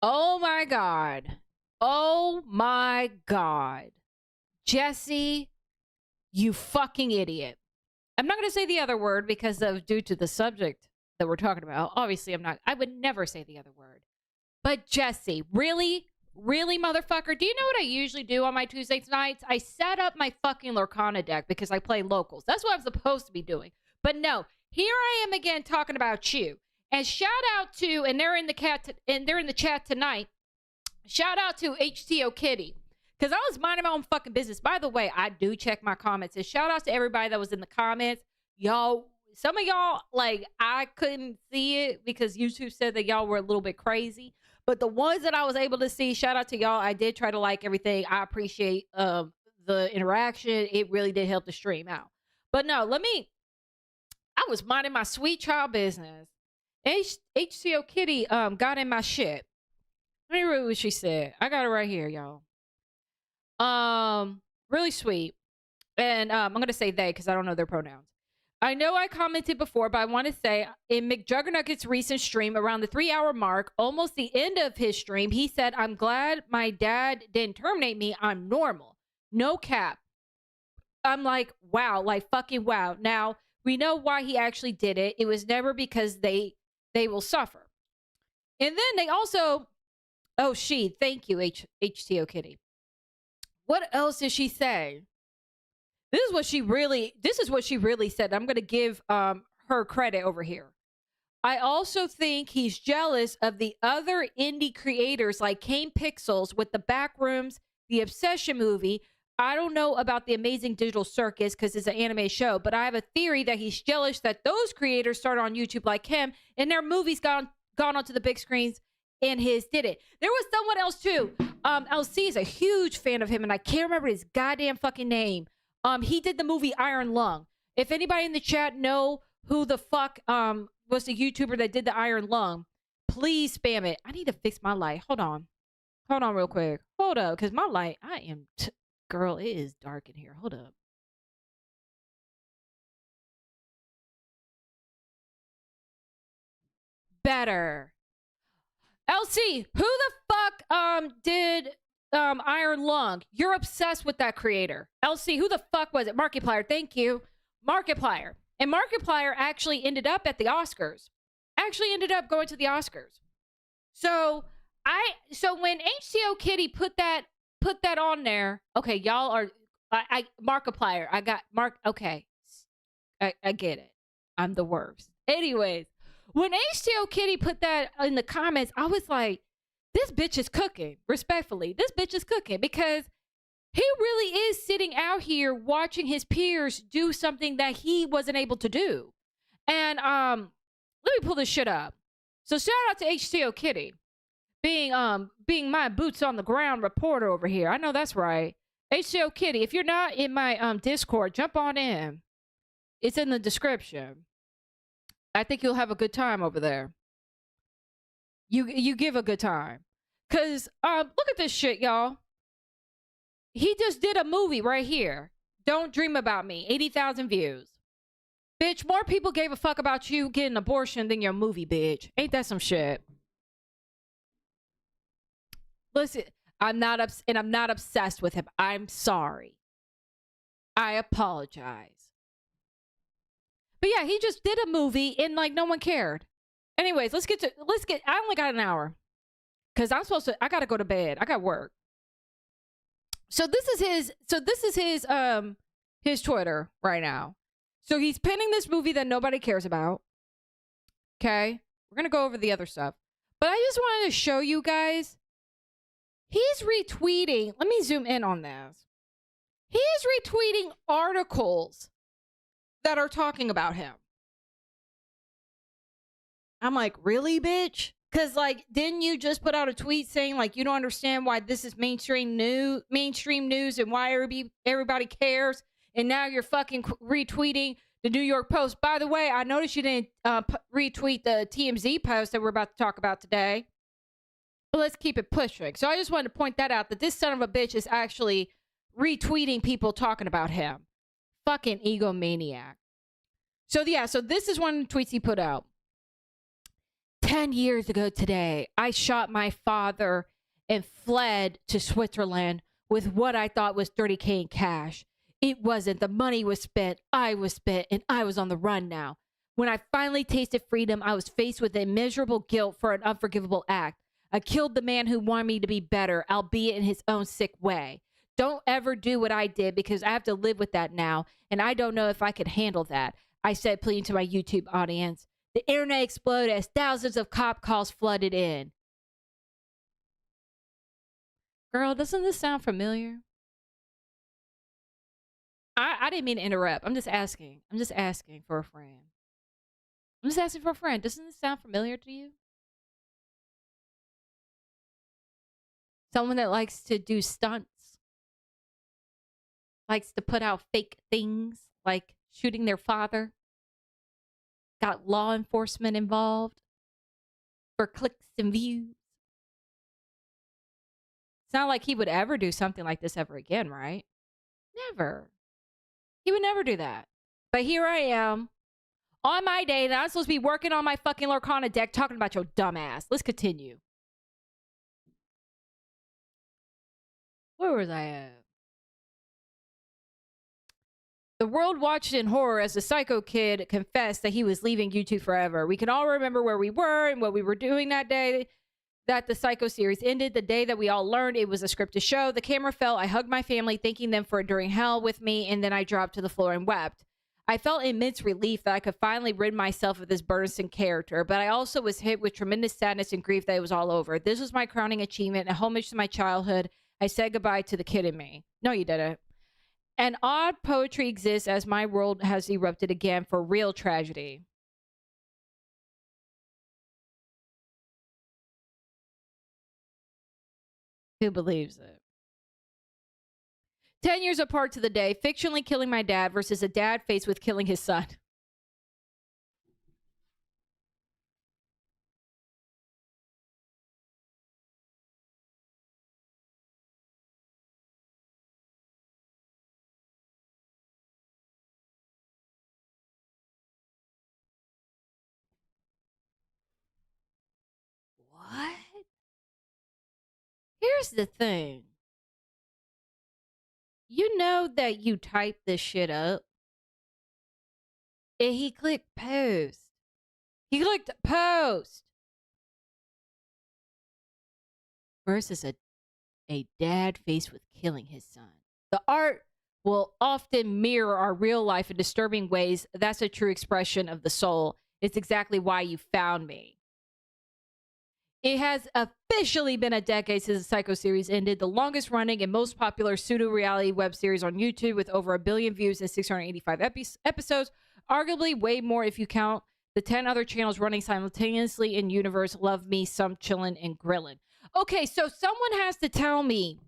Oh my God. Oh my God. Jesse, you fucking idiot. I'm not going to say the other word because of due to the subject that we're talking about. Obviously, I would never say the other word. But Jesse, really? Really, motherfucker? Do you know what I usually do on my Tuesday nights? I set up my fucking Lorcana deck because I play locals. That's what I'm supposed to be doing. But no, here I am again talking about you. And shout out to, and they're in the chat tonight. Shout out to HTO Kitty. Because I was minding my own fucking business. By the way, I do check my comments. And shout out to everybody that was in the comments. Y'all, some of y'all, like, I couldn't see it because YouTube said that y'all were a little bit crazy. But the ones that I was able to see, shout out to y'all. I did try to like everything. I appreciate the interaction. It really did help the stream out. But no, I was minding my sweet child business. HCO Kitty got in my shit. Let me read what she said. I got it right here, y'all. Really sweet. And I'm going to say they because I don't know their pronouns. I know I commented before, but I want to say in McJuggerNuggets' recent stream around the 3-hour mark, almost the end of his stream, he said, I'm glad my dad didn't terminate me. I'm normal. No cap. I'm like, wow, like fucking wow. Now, we know why he actually did it. It was never because they will suffer. And then they also, thank you, HTO Kitty. What else did she say? This is what she really said. I'm going to give her credit over here. I also think he's jealous of the other indie creators like Kane Pixels with the Backrooms, the Obsession movie. I don't know about the Amazing Digital Circus because it's an anime show, but I have a theory that he's jealous that those creators started on YouTube like him and their movies gone onto the big screens and his didn't. There was someone else too. LC is a huge fan of him and I can't remember his goddamn fucking name. He did the movie Iron Lung. If anybody in the chat know who the fuck was the YouTuber that did the Iron Lung, please spam it. I need to fix my light. Hold on real quick. Hold up, because my light, girl, it is dark in here. Hold up. Better. LC, who the fuck did Iron Lung? You're obsessed with that creator. LC, who the fuck was it? Markiplier, thank you. Markiplier. And Markiplier actually ended up at the Oscars. Actually ended up going to the Oscars. So when HCO Kitty put that on there, okay, y'all are Markiplier. I got Mark, okay. I get it. I'm the worst. Anyways, when HCO Kitty put that in the comments, I was like, this bitch is cooking. Respectfully, this bitch is cooking because he really is sitting out here watching his peers do something that he wasn't able to do. And let me pull this shit up. So shout out to HCO Kitty being my boots on the ground reporter over here. I know that's right. HCO Kitty, if you're not in my Discord, jump on in. It's in the description. I think you'll have a good time over there. You give a good time. Cause look at this shit, y'all. He just did a movie right here. Don't Dream About Me. 80,000 views. Bitch, more people gave a fuck about you getting an abortion than your movie, bitch. Ain't that some shit? Listen, I'm not obsessed with him. I'm sorry. I apologize. But yeah, he just did a movie and like no one cared. Anyways, let's get I only got an hour. Cause I gotta go to bed. I got work. So this is his Twitter right now. So he's pinning this movie that nobody cares about. Okay? We're gonna go over the other stuff. But I just wanted to show you guys. He's retweeting. Let me zoom in on this. He is retweeting articles that are talking about him. I'm like, really, bitch? Because, like, didn't you just put out a tweet saying, like, you don't understand why this is mainstream news and why everybody cares? And now you're fucking retweeting the New York Post. By the way, I noticed you didn't retweet the TMZ post that we're about to talk about today. But let's keep it pushing. So I just wanted to point that out, that this son of a bitch is actually retweeting people talking about him. Fucking egomaniac. So, yeah, so this is one of the tweets he put out. 10 years ago today, I shot my father and fled to Switzerland with what I thought was $30K in cash. It wasn't. The money was spent. I was spent, and I was on the run now. When I finally tasted freedom, I was faced with immeasurable guilt for an unforgivable act. I killed the man who wanted me to be better, albeit in his own sick way. Don't ever do what I did because I have to live with that now, and I don't know if I could handle that, I said, pleading to my YouTube audience. The internet exploded as thousands of cop calls flooded in. Girl, doesn't this sound familiar? I didn't mean to interrupt. I'm just asking. I'm just asking for a friend. I'm just asking for a friend. Doesn't this sound familiar to you? Someone that likes to do stunts. Likes to put out fake things like shooting their father. Got law enforcement involved for clicks and views. It's not like he would ever do something like this ever again, right? Never. He would never do that. But here I am on my day that I'm supposed to be working on my fucking Lorcana deck talking about your dumb ass. Let's continue. Where was I at? The world watched in horror as the psycho kid confessed that he was leaving YouTube forever. We can all remember where we were and what we were doing that day that the Psycho series ended, the day that we all learned it was a scripted show. The camera fell. I hugged my family, thanking them for enduring hell with me, and then I dropped to the floor and wept. I felt immense relief that I could finally rid myself of this burdensome character, but I also was hit with tremendous sadness and grief that it was all over. This was my crowning achievement, a homage to my childhood. I said goodbye to the kid in me. No, you didn't. And odd poetry exists as my world has erupted again for real tragedy. Who believes it? 10 years apart to the day, fictionally killing my dad versus a dad faced with killing his son. What? Here's the thing. You know that you typed this shit up. And he clicked post. He clicked post. Versus a dad faced with killing his son. The art will often mirror our real life in disturbing ways. That's a true expression of the soul. It's exactly why you found me. It has officially been a decade since the Psycho series ended, the longest running and most popular pseudo-reality web series on YouTube with over 1 billion views and 685 episodes, arguably way more if you count the 10 other channels running simultaneously in universe. Love me some chillin' and grillin'. Okay, so someone has to tell me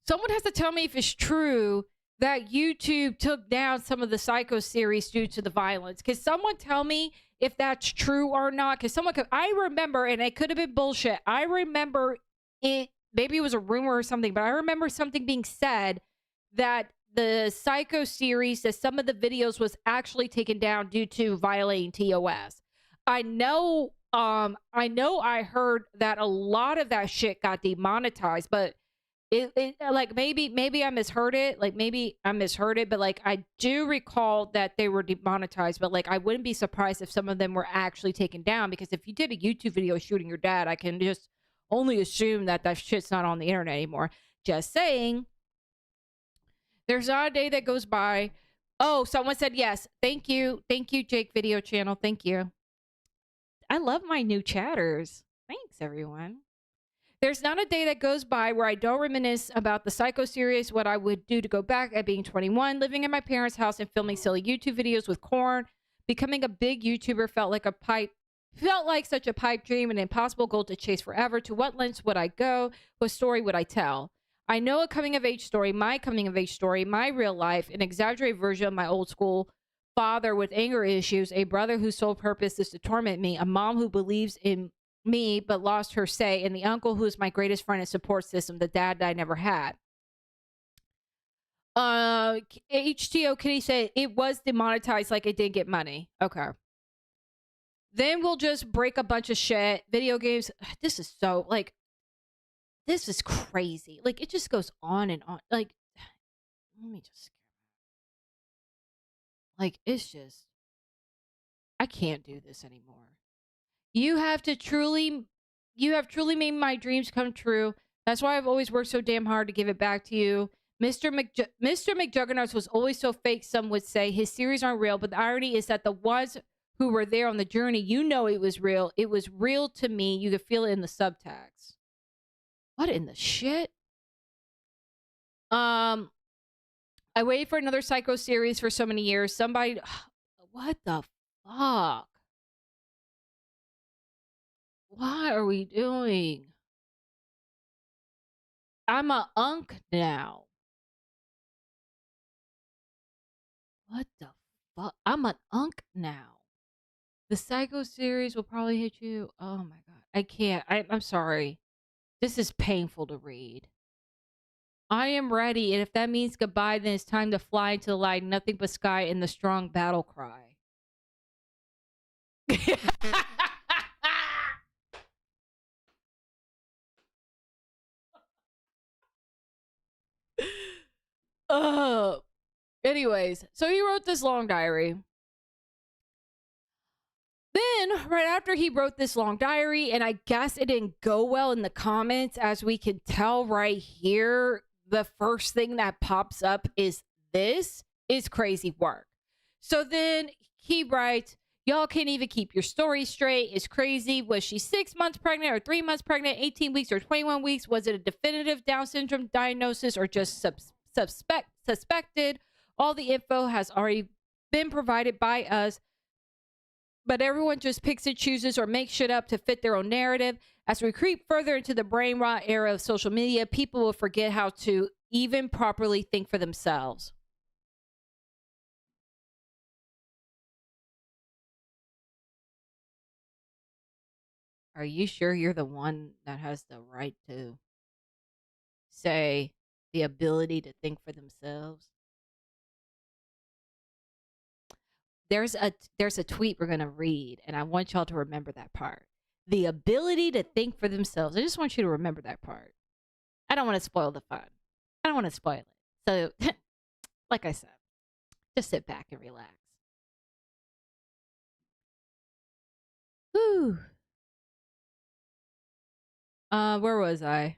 if it's true that YouTube took down some of the Psycho series due to the violence. Can someone tell me if that's true or not? Because I remember, and it could have been bullshit. I remember it, maybe it was a rumor or something, but I remember something being said that the Psycho series, that some of the videos was actually taken down due to violating TOS. I know I heard that a lot of that shit got demonetized, but it like maybe I misheard it. Like maybe I misheard it, but like I do recall that they were demonetized, but like I wouldn't be surprised if some of them were actually taken down, because if you did a YouTube video shooting your dad, I can just only assume that that shit's not on the internet anymore. Just saying. There's not a day that goes by. Oh, someone said yes. Thank you. Thank you, Jake Video Channel. Thank you. I love my new chatters. Thanks, everyone. There's not a day that goes by where I don't reminisce about the Psycho series, what I would do to go back at being 21, living in my parents' house and filming silly YouTube videos with corn. Becoming a big YouTuber felt like such a pipe dream, an impossible goal to chase forever. To what lengths would I go? What story would I tell? I know a coming of age story, my real life, an exaggerated version of my old school father with anger issues, a brother whose sole purpose is to torment me, a mom who believes in me but lost her say, and the uncle who is my greatest friend and support system, the dad that I never had. HTO Kitty said it was demonetized, like it didn't get money. Okay. Then we'll just break a bunch of shit. Video games. This is so, like, this is crazy. Like, it just goes on and on. Like, let me just, like, it's just, I can't do this anymore. You have truly made my dreams come true. That's why I've always worked so damn hard to give it back to you. Mr. McJuggerNuggets was always so fake, some would say. His series aren't real, but the irony is that the ones who were there on the journey, you know it was real. It was real to me. You could feel it in the subtext. What in the shit? I waited for another Psycho series for so many years. Somebody... What the fuck? What are we doing? I'm a unk now. What the fuck? I'm an unk now. The Psycho series will probably hit you. Oh my god. I can't. I'm sorry. This is painful to read. I am ready, and if that means goodbye, then it's time to fly into the light. Nothing but sky and the strong battle cry. Anyways, so he wrote this long diary. Then, right after he wrote this long diary, and I guess it didn't go well in the comments, as we can tell right here, the first thing that pops up is this is crazy work. So then he writes, y'all can't even keep your story straight. It's crazy. Was she 6 months pregnant or 3 months pregnant, 18 weeks or 21 weeks? Was it a definitive Down syndrome diagnosis or just suspected? All the info has already been provided by us, but everyone just picks and chooses or makes shit up to fit their own narrative. As we creep further into the brain rot era of social media, people will forget how to even properly think for themselves. Are you sure you're the one that has the right to say the ability to think for themselves? There's a tweet we're going to read, and I want y'all to remember that part. The ability to think for themselves. I just want you to remember that part. I don't want to spoil the fun. I don't want to spoil it. So, like I said, just sit back and relax. Whew. Where was I?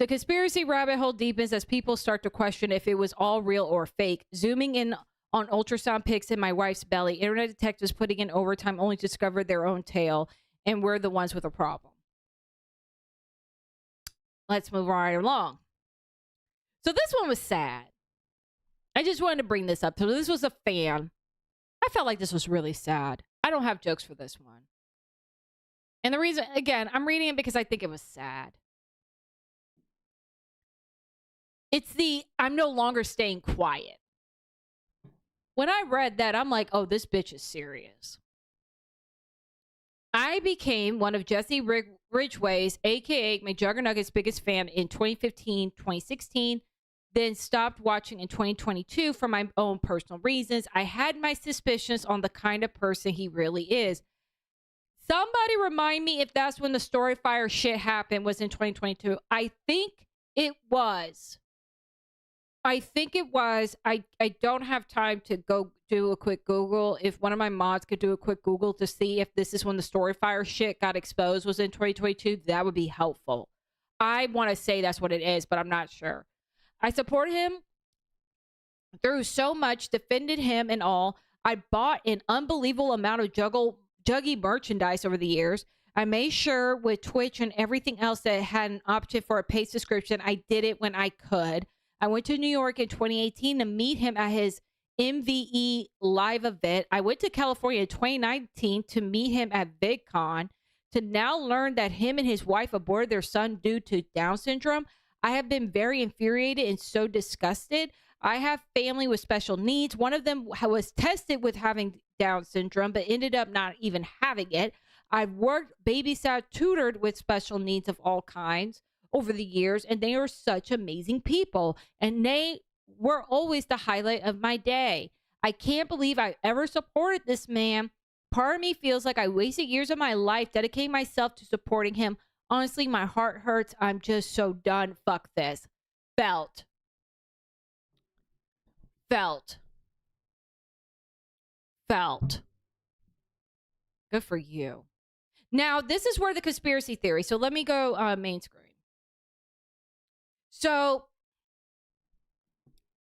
The conspiracy rabbit hole deepens as people start to question if it was all real or fake. Zooming in on ultrasound pics in my wife's belly, internet detectives putting in overtime only discovered their own tale, and we're the ones with a problem. Let's move right along. So this one was sad. I just wanted to bring this up. So this was a fan. I felt like this was really sad. I don't have jokes for this one. And the reason, again, I'm reading it because I think it was sad. It's the I'm no longer staying quiet. When I read that, I'm like, oh, this bitch is serious. I became one of Jesse Ridgway's, a.k.a. McJuggerNuggets' biggest fan in 2015, 2016, then stopped watching in 2022 for my own personal reasons. I had my suspicions on the kind of person he really is. Somebody remind me if that's when the Storyfire shit happened, was in 2022. I think it was. I don't have time to go do a quick Google. If one of my mods could do a quick Google to see if this is when the Storyfire shit got exposed, was in 2022, that would be helpful. I want to say that's what it is, but I'm not sure. I support him through so much, defended him and all. I bought an unbelievable amount of Juggy merchandise over the years. I made sure with Twitch and everything else that had an option for a paid subscription, I did it when I could. I went to New York in 2018 to meet him at his MVE live event. I went to California in 2019 to meet him at VidCon. To now learn that him and his wife aborted their son due to Down syndrome, I have been very infuriated and so disgusted. I have family with special needs. One of them was tested with having Down syndrome, but ended up not even having it. I've worked, babysat, tutored with special needs of all kinds over the years, and they are such amazing people, and they were always the highlight of my day. I can't believe I ever supported this man Part of me feels like I wasted years of my life dedicating myself to supporting him. Honestly, my heart hurts. I'm just so done. Fuck this. Felt. Good for you. Now, this is where the conspiracy theory. So let me go main screen. So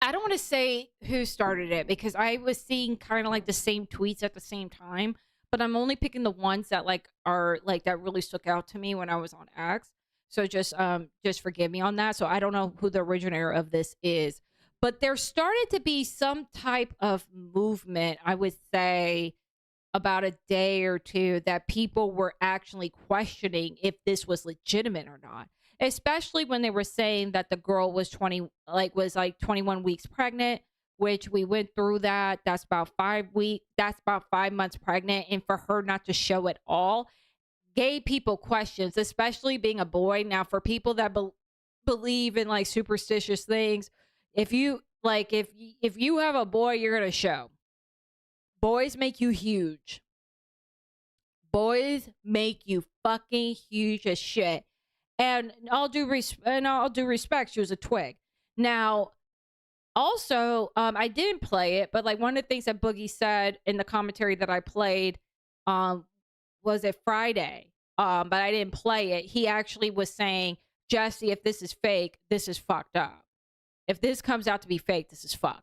I don't want to say who started it because I was seeing kind of like the same tweets at the same time, but I'm only picking the ones that like are like that really stuck out to me when I was on X. So just forgive me on that. So I don't know who the originator of this is, but there started to be some type of movement, I would say, about a day or two that people were actually questioning if this was legitimate or not, especially when they were saying that the girl was 21 weeks pregnant, which we went through that. That's about 5 weeks. That's about 5 months pregnant. And for her not to show at all gave people questions, especially being a boy. Now, for people that believe in like superstitious things, if you have a boy, you're going to show. Boys make you huge. Boys make you fucking huge as shit. And all due respect, she was a twig. Now, also, I didn't play it, but like one of the things that Boogie said in the commentary that I played, was it Friday? But I didn't play it. He actually was saying, Jesse, if this is fake, this is fucked up. If this comes out to be fake, this is fucked.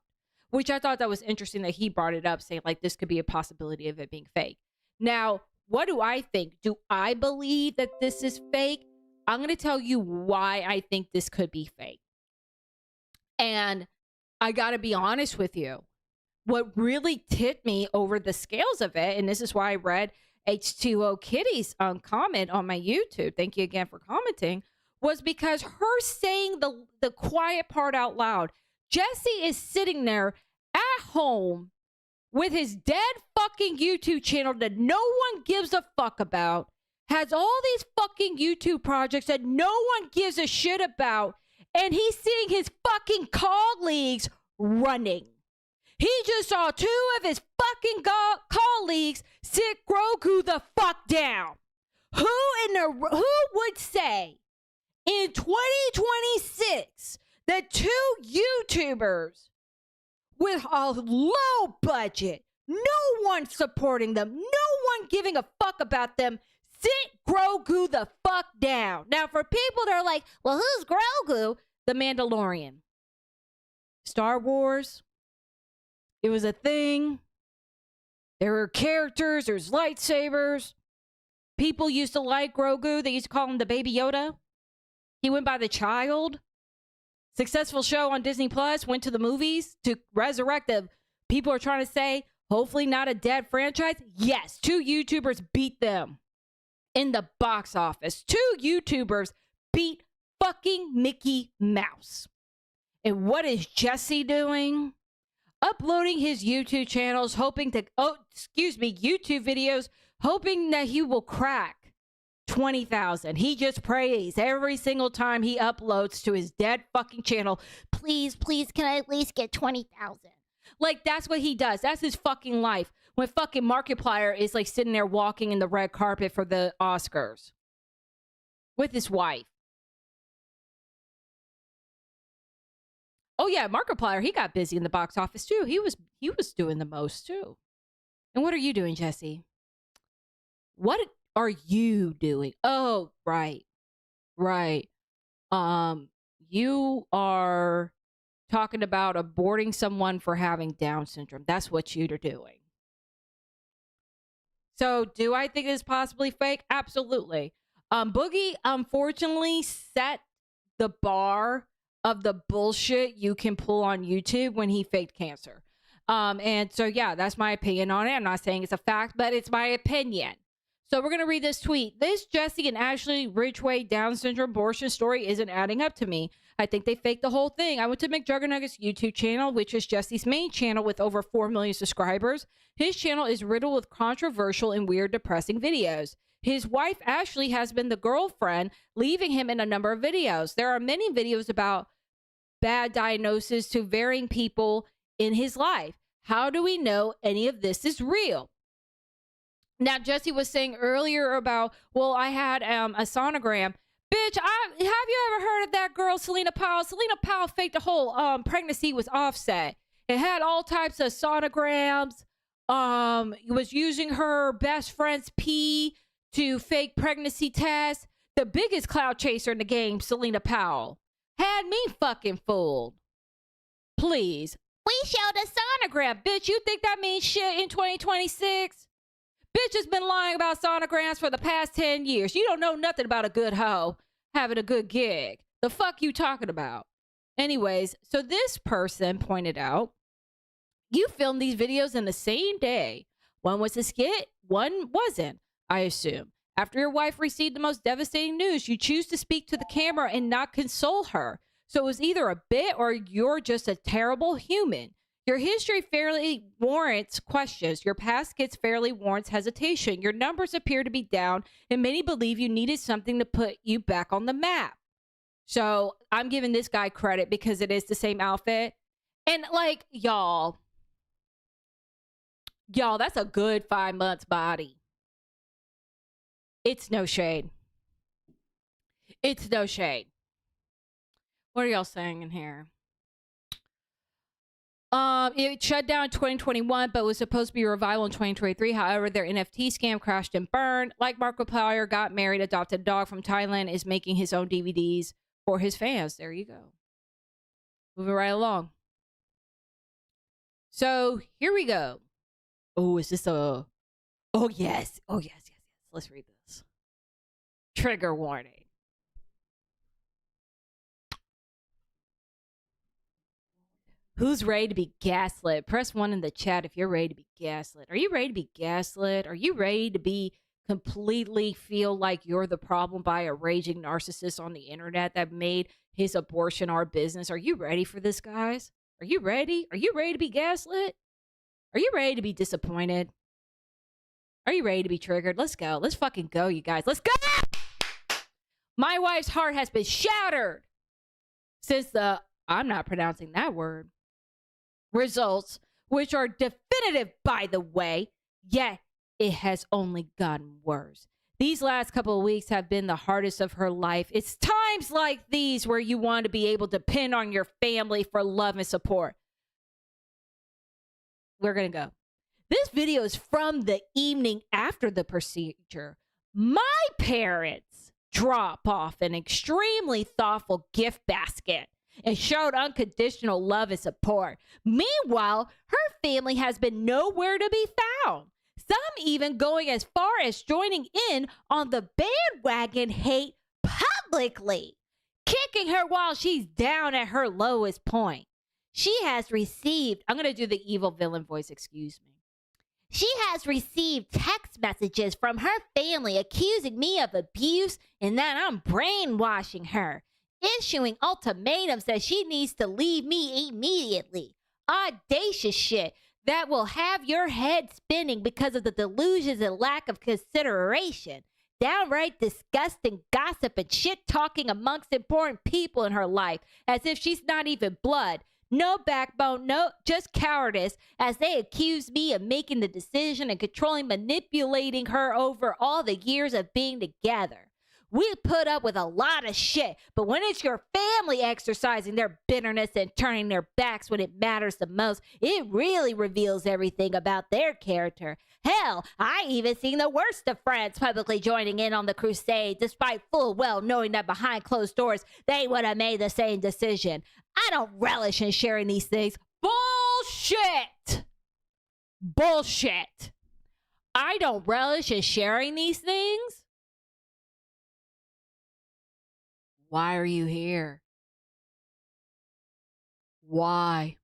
Which I thought that was interesting that he brought it up, saying like this could be a possibility of it being fake. Now, what do I think? Do I believe that this is fake? I'm going to tell you why I think this could be fake. And I got to be honest with you. What really tipped me over the scales of it, and this is why I read H2O Kitty's comment on my YouTube, thank you again for commenting, was because her saying the quiet part out loud. Jesse is sitting there at home with his dead fucking YouTube channel that no one gives a fuck about, has all these fucking YouTube projects that no one gives a shit about, and he's seeing his fucking colleagues running. He just saw 2 of his fucking colleagues sit Grogu the fuck down. Who would say in 2026 that 2 YouTubers with a low budget, no one supporting them, no one giving a fuck about them, sit Grogu the fuck down? Now, for people that are like, well, who's Grogu? The Mandalorian. Star Wars. It was a thing. There were characters. There's lightsabers. People used to like Grogu. They used to call him the Baby Yoda. He went by the Child. Successful show on Disney Plus. Went to the movies to resurrect the people are trying to say, hopefully not a dead franchise. Yes, 2 YouTubers beat them in the box office. 2 YouTubers beat fucking Mickey Mouse. And what is Jesse doing? Uploading his YouTube channels, YouTube videos, hoping that he will crack 20,000. He just prays every single time he uploads to his dead fucking channel. Please, can I at least get 20,000? Like, that's what he does. That's his fucking life. When fucking Markiplier is like sitting there walking in the red carpet for the Oscars with his wife. Oh yeah, Markiplier, he got busy in the box office too. He was doing the most too. And what are you doing, Jesse? What are you doing? Oh, right. You are talking about aborting someone for having Down syndrome. That's what you're doing. So, do I think it's possibly fake? Absolutely. Boogie, unfortunately, set the bar of the bullshit you can pull on YouTube when he faked cancer. And so, yeah, that's my opinion on it. I'm not saying it's a fact, but it's my opinion. So we're going to read this tweet. This Jesse and Ashley Ridgway Down syndrome abortion story isn't adding up to me. I think they faked the whole thing. I went to McJuggerNuggets YouTube channel, which is Jesse's main channel with over 4 million subscribers. His channel is riddled with controversial and weird, depressing videos. His wife, Ashley, has been the girlfriend, leaving him in a number of videos. There are many videos about bad diagnosis to varying people in his life. How do we know any of this is real? Now, Jesse was saying earlier about, well, I had a sonogram. Bitch, have you ever heard of that girl, Selena Powell? Selena Powell faked the whole pregnancy with Offset. It had all types of sonograms. Was using her best friend's pee to fake pregnancy tests. The biggest cloud chaser in the game, Selena Powell, had me fucking fooled. Please. We showed a sonogram. Bitch, you think that means shit in 2026? Bitch has been lying about sonograms for the past 10 years. You don't know nothing about a good hoe having a good gig. The fuck you talking about? Anyways, so this person pointed out, you filmed these videos in the same day. One was a skit, one wasn't, I assume. After your wife received the most devastating news, you choose to speak to the camera and not console her. So it was either a bit or you're just a terrible human. Your history fairly warrants questions. Your past skits fairly warrants hesitation. Your numbers appear to be down, and many believe you needed something to put you back on the map. So I'm giving this guy credit because it is the same outfit. And like, y'all, that's a good 5 months body. It's no shade. It's no shade. What are y'all saying in here? It shut down in 2021, but was supposed to be a revival in 2023. However, their NFT scam crashed and burned. Like Markiplier, got married, adopted a dog from Thailand, is making his own DVDs for his fans. There you go. Moving right along. So here we go. Oh, is this a... Oh, yes. Oh, yes. Let's read this. Trigger warning. Who's ready to be gaslit? Press 1 in the chat if you're ready to be gaslit. Are you ready to be gaslit? Are you ready to be completely feel like you're the problem by a raging narcissist on the internet that made his abortion our business? Are you ready for this, guys? Are you ready? Are you ready to be gaslit? Are you ready to be disappointed? Are you ready to be triggered? Let's go. Let's fucking go, you guys. Let's go! My wife's heart has been shattered since the... I'm not pronouncing that word. Results, which are definitive, by the way, yet it has only gotten worse. These last couple of weeks have been the hardest of her life. It's times like these where you want to be able to depend on your family for love and support. We're going to go. This video is from the evening after the procedure. My parents drop off an extremely thoughtful gift basket and showed unconditional love and support. Meanwhile, her family has been nowhere to be found. Some even going as far as joining in on the bandwagon hate publicly, kicking her while she's down at her lowest point. She has received, I'm going to do the evil villain voice, excuse me. She has received text messages from her family accusing me of abuse and that I'm brainwashing her, issuing ultimatums that she needs to leave me immediately. Audacious shit that will have your head spinning because of the delusions and lack of consideration. Downright disgusting gossip and shit talking amongst important people in her life as if she's not even blood. No backbone, no, just cowardice as they accuse me of making the decision and controlling, manipulating her over all the years of being together. We put up with a lot of shit, but when it's your family exercising their bitterness and turning their backs when it matters the most, it really reveals everything about their character. Hell, I even seen the worst of friends publicly joining in on the crusade, despite full well knowing that behind closed doors, they would have made the same decision. I don't relish in sharing these things. Bullshit! Bullshit! I don't relish in sharing these things. Why are you here? Why?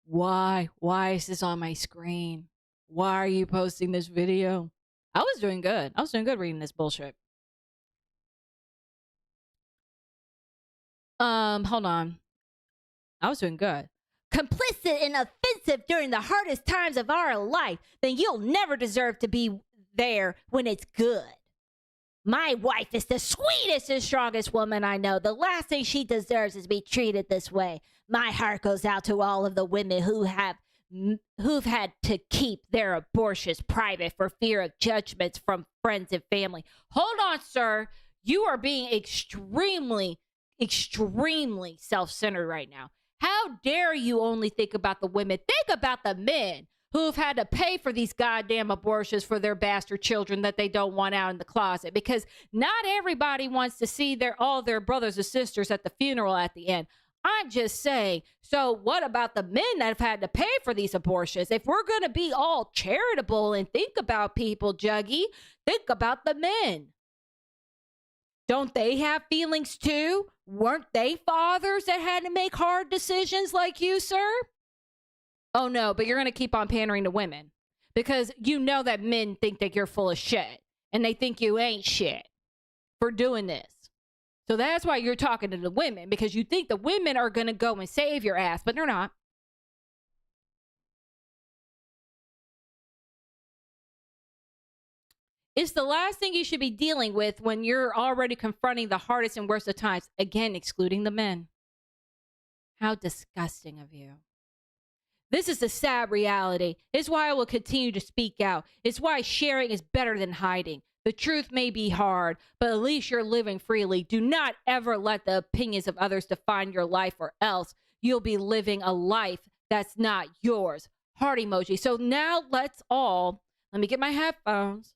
Why is this on my screen? Why are you posting this video? I was doing good. I was doing good reading this bullshit. Hold on. I was doing good. Complicit and offensive during the hardest times of our life, then you'll never deserve to be there when it's good. My wife is the sweetest and strongest woman I know. The last thing she deserves is to be treated this way. My heart goes out to all of the women who have who've had to keep their abortions private for fear of judgments from friends and family. Hold on, sir. You are being extremely, extremely self-centered right now. How dare you only think about the women? Think about the men who've had to pay for these goddamn abortions for their bastard children that they don't want out in the closet, because not everybody wants to see all their brothers and sisters at the funeral at the end. I'm just saying. So what about the men that have had to pay for these abortions? If we're going to be all charitable and think about people, Juggy, think about the men. Don't they have feelings too? Weren't they fathers that had to make hard decisions like you, sir? Oh, no, but you're going to keep on pandering to women because you know that men think that you're full of shit and they think you ain't shit for doing this. So that's why you're talking to the women, because you think the women are going to go and save your ass, but they're not. It's the last thing you should be dealing with when you're already confronting the hardest and worst of times. Again, excluding the men. How disgusting of you. This is the sad reality. It's why I will continue to speak out. It's why sharing is better than hiding. The truth may be hard, but at least you're living freely. Do not ever let the opinions of others define your life, or else you'll be living a life that's not yours. Heart emoji. So now let me get my headphones.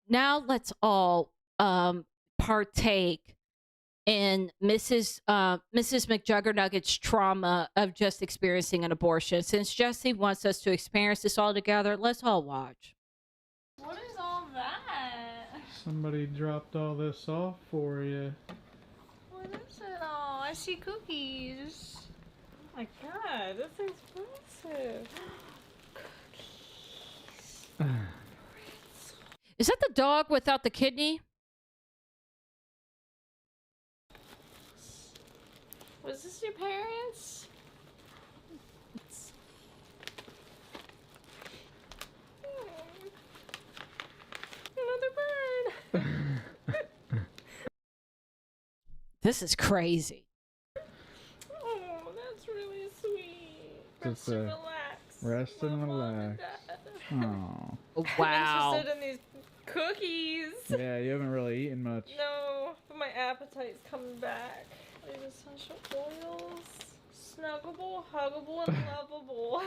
Now let's all partake in Mrs. McJuggerNuggets' trauma of just experiencing an abortion. Since Jesse wants us to experience this all together, let's all watch. What is all that? Somebody dropped all this off for you. What is it all? I see cookies. Oh my god, that's expensive. Cookies. Is that the dog without the kidney? Was this your parents? Another bird. This is crazy. Oh, that's really sweet. Just Rest and relax. Rest and Love, Mom relax. and Dad. Oh. Wow. I'm interested in these cookies. Yeah, you haven't really eaten much. No, but my appetite's coming back. There's essential oils. Snuggable, huggable, and lovable.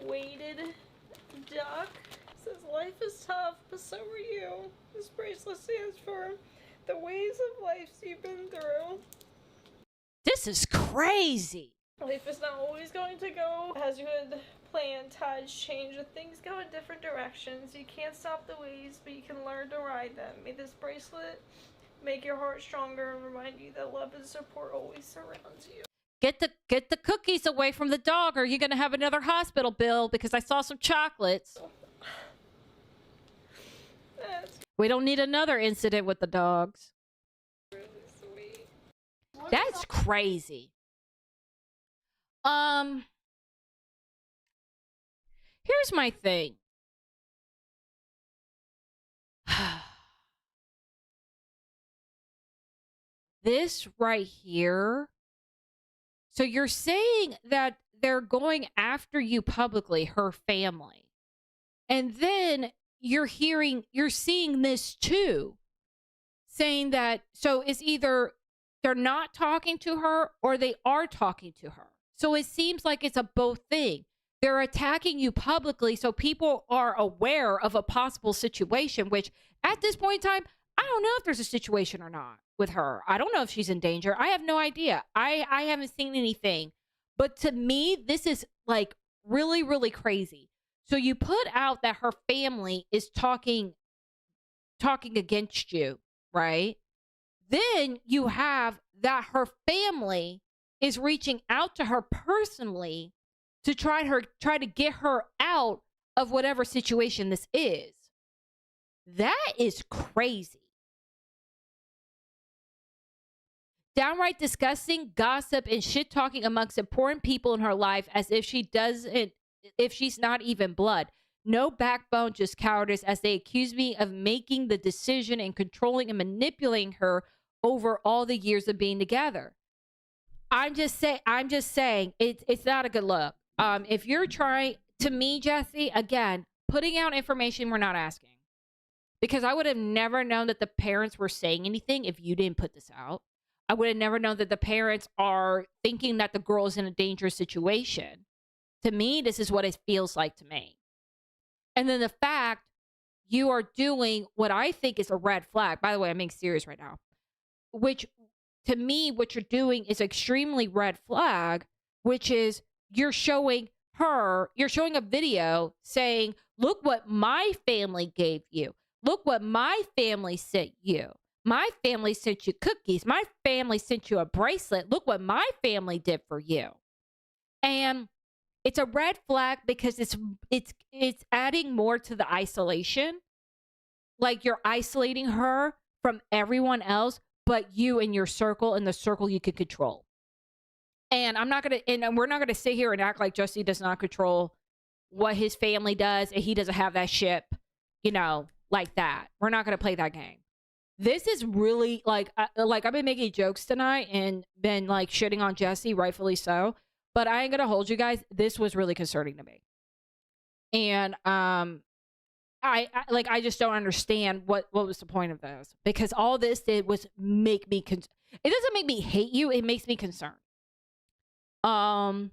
Weighted duck. Says life is tough, but so are you. This bracelet stands for the waves of life you've been through. This is crazy. Life is not always going to go as you had planned. Tides change and things go in different directions. You can't stop the waves, but you can learn to ride them. May this bracelet make your heart stronger and remind you that love and support always surrounds you. Get the cookies away from the dog, or you're gonna have another hospital bill, because I saw some chocolates. We don't need another incident with the dogs. Really sweet. That's crazy. Here's my thing. This right here. So you're saying that they're going after you publicly, her family. And then you're seeing this too, saying that, so it's either they're not talking to her or they are talking to her. So it seems like it's a both thing. They're attacking you publicly so people are aware of a possible situation, which at this point in time, I don't know if there's a situation or not with her. I don't know if she's in danger. I have no idea. I haven't seen anything. But to me, this is like really, really crazy. So you put out that her family is talking against you, right? Then you have that her family is reaching out to her personally to try to get her out of whatever situation this is. That is crazy. Downright disgusting gossip and shit talking amongst important people in her life as if she's not even blood. No backbone, just cowardice, as they accuse me of making the decision and controlling and manipulating her over all the years of being together. I'm just saying it's not a good look. If you're trying, to me, Jesse, again, putting out information we're not asking. Because I would have never known that the parents were saying anything if you didn't put this out. I would have never known that the parents are thinking that the girl is in a dangerous situation. To me, this is what it feels like to me. And then the fact you are doing what I think is a red flag. By the way, I'm being serious right now. Which, to me, what you're doing is extremely red flag, which is you're showing a video saying, look what my family gave you. Look what my family sent you. My family sent you cookies. My family sent you a bracelet. Look what my family did for you. And it's a red flag because it's adding more to the isolation. Like you're isolating her from everyone else but you and your circle and the circle you can control. And we're not gonna sit here and act like Jesse does not control what his family does and he doesn't have that ship, like that. We're not going to play that game. This is really like I've been making jokes tonight and been like shitting on Jesse, rightfully so. But I ain't going to hold you guys. This was really concerning to me. And I just don't understand what was the point of this, because all this did was make me it doesn't make me hate you. It makes me concerned. What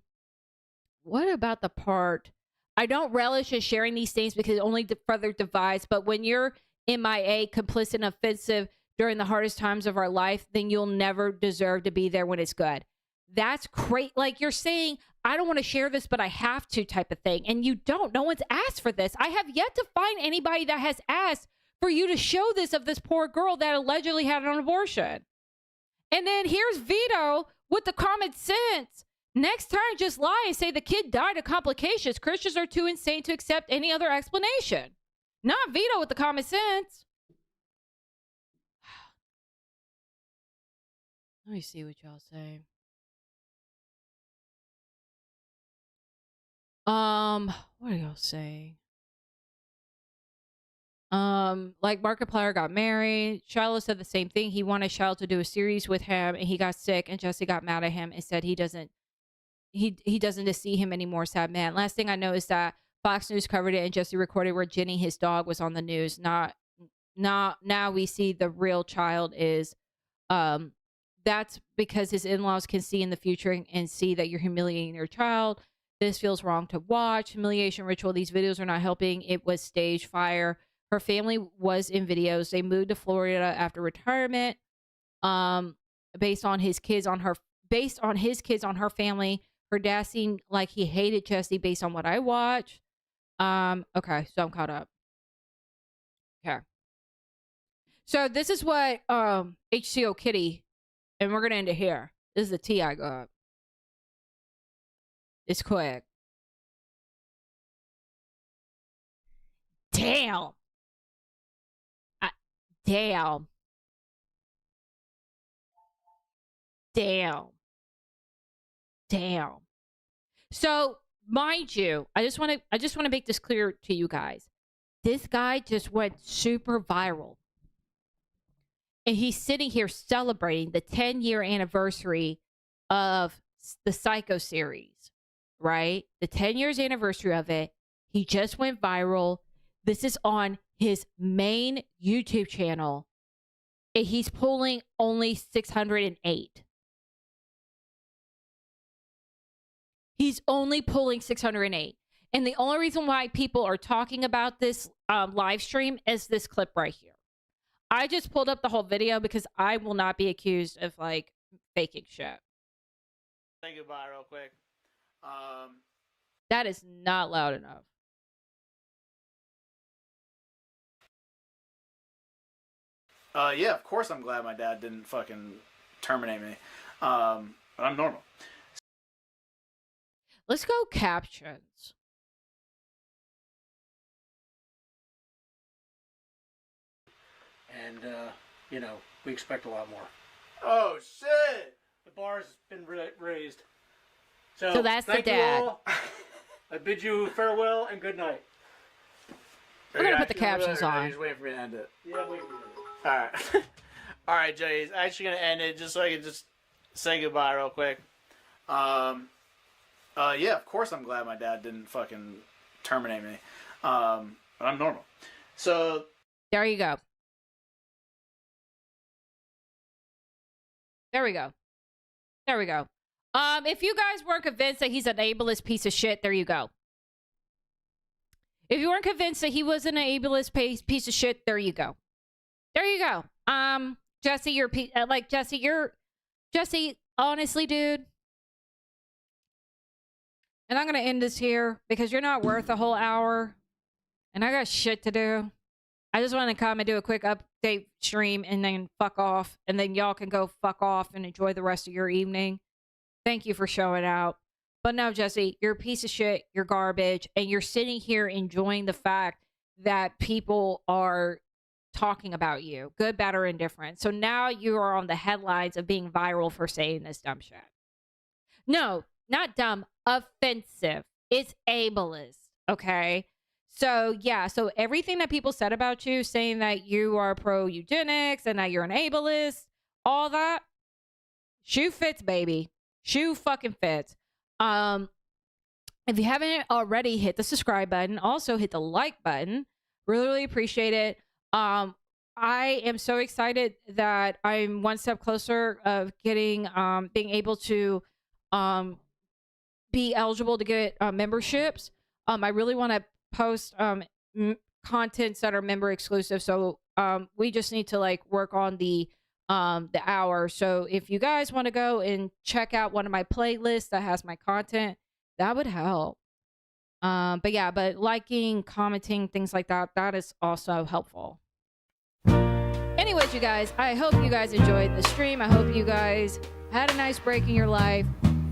about the part? I don't relish in sharing these things because it only further divides. But when you're MIA, complicit and offensive during the hardest times of our life, then you'll never deserve to be there when it's good. That's great. Like you're saying, I don't want to share this, but I have to type of thing. And you don't. No one's asked for this. I have yet to find anybody that has asked for you to show this of this poor girl that allegedly had an abortion. And then here's Vito with the common sense. Next time, just lie and say the kid died of complications. Christians are too insane to accept any other explanation. Not Vito with the common sense. Let me see what y'all say. What do y'all say? Like Markiplier got married. Shiloh said the same thing. He wanted Shiloh to do a series with him, and he got sick, and Jesse got mad at him and said he doesn't to see him anymore. Sad man. Last thing I know is that Fox News covered it and Jesse recorded where Jenny, his dog, was on the news. Not now we see the real child is that's because his in-laws can see in the future and see that you're humiliating their child. This feels wrong to watch. Humiliation ritual. These videos are not helping. It was stage fire. Her family was in videos. They moved to Florida after retirement. Based on his kids on her family. Her dad seemed like he hated Jesse based on what I watched. Okay, so I'm caught up. Okay. So this is what HCO Kitty, and we're gonna end it here. This is the tea I got. It's quick. Damn. Damn. So, mind you, I just want to make this clear to you guys. This guy just went super viral. And he's sitting here celebrating the 10-year anniversary of the Psycho series, right? The 10 years anniversary of it. He just went viral. This is on his main YouTube channel. And he's pulling only 608. He's only pulling 608. And the only reason why people are talking about this live stream is this clip right here. I just pulled up the whole video because I will not be accused of like faking shit. Say goodbye real quick. That is not loud enough. Yeah, of course I'm glad my dad didn't fucking terminate me. But I'm normal. Let's go captions. And, we expect a lot more. Oh, shit! The bar's been raised. So that's the thank you dad. all. I bid you farewell and good night. We're going to put the captions on. You're just waiting for me to end it. Yeah, wait. Alright. Alright, Jay. I'm actually going to end it just so I can just say goodbye real quick. Yeah, of course I'm glad my dad didn't fucking terminate me. But I'm normal. So There you go. There we go. There we go. If you guys weren't convinced that he's an ableist piece of shit, there you go. If you weren't convinced that he was an ableist piece of shit, there you go. There you go. Jesse, Jesse, honestly, dude. And I'm going to end this here because you're not worth a whole hour. And I got shit to do. I just want to come and do a quick update stream and then fuck off. And then y'all can go fuck off and enjoy the rest of your evening. Thank you for showing out. But no, Jesse, you're a piece of shit. You're garbage. And you're sitting here enjoying the fact that people are talking about you, good, bad, or indifferent. So now you are on the headlines of being viral for saying this dumb shit. No, not dumb, offensive. It's ableist, okay? So, yeah, so everything that people said about you, saying that you are pro-eugenics and that you're an ableist, all that, shoe fits, baby. Shoe fucking fits. If you haven't already, hit the subscribe button. Also, hit the like button. Really, really appreciate it. I am so excited that I'm one step closer of getting, being able to be eligible to get memberships. I really want to post contents that are member exclusive. So we just need to like work on the hour. So if you guys want to go and check out one of my playlists that has my content, that would help. But yeah, but liking, commenting, things like that, that is also helpful. Anyways, you guys, I hope you guys enjoyed the stream. I hope you guys had a nice break in your life.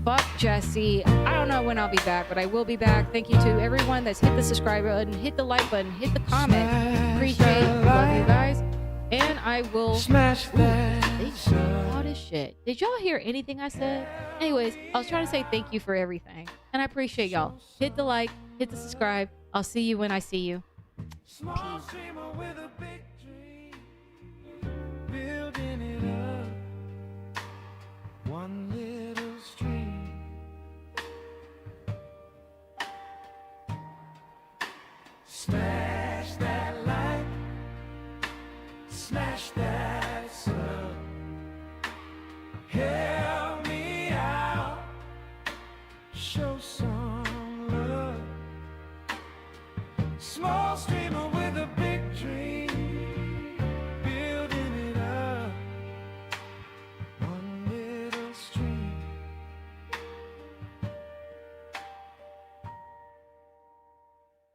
Fuck Jesse. I don't know when I'll be back, but I will be back. Thank you to everyone that's hit the subscribe button, hit the like button, hit the comment. Appreciate it. Love you guys. And I will smash that. All this shit. Did y'all hear anything I said? Anyways, I was trying to say thank you for everything. And I appreciate y'all. Hit the like, hit the subscribe. I'll see you when I see you. Peace. Building it up, one little stream. Smash that like, smash that sub. Help me out, show some love. Small stream.